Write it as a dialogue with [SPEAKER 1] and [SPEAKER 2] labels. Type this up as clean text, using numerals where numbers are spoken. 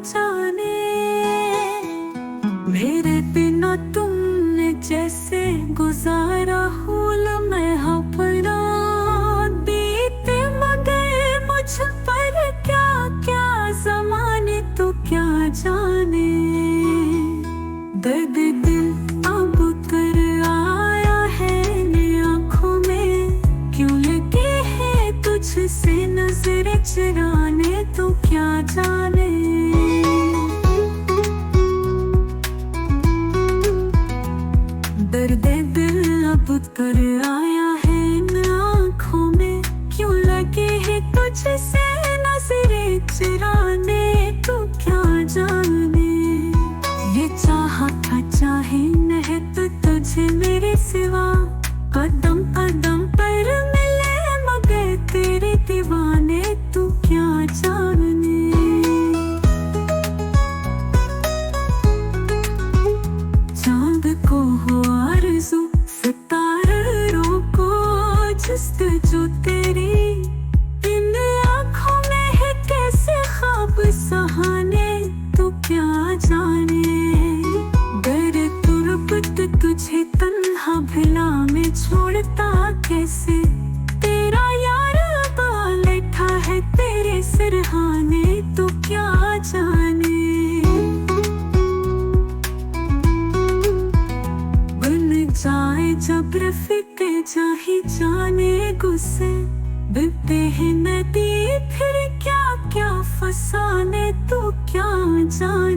[SPEAKER 1] जाने। मेरे बिना तुमने जैसे गुजारा हूल मैं अपना, बीते मगर मुझ पर क्या क्या ज़माने तो क्या जाने। दर्द दिल अब उतर आया है आँखों में, क्यों लगे है तुझसे नजर चुराने तो क्या जाने। दर्द दिल अब उतर आया है आँखों में, क्यों लगे है तुझसे नजर चुराने तो क्या जाने। ये चाहा था चाहे नहीं तो तुझे मेरे सिवा, कदम कदम पर मिले मगर तेरे दीवाने तू क्या जाने। चांद को हो आरज़ू सितारों को जस्तजू तेरी, इन आँखों में है कैसे ख्वाब सहाने तो क्या जाने। तुझे तन्हा भला में छोड़ता कैसे, तेरा यार बैठा है तेरे सिरहाने तो क्या जाने। बन जाए जब रफ़ीक़े जाही जाने गुस्से, बिकते हैं नदी फिर क्या क्या फसाने तो क्या जाने।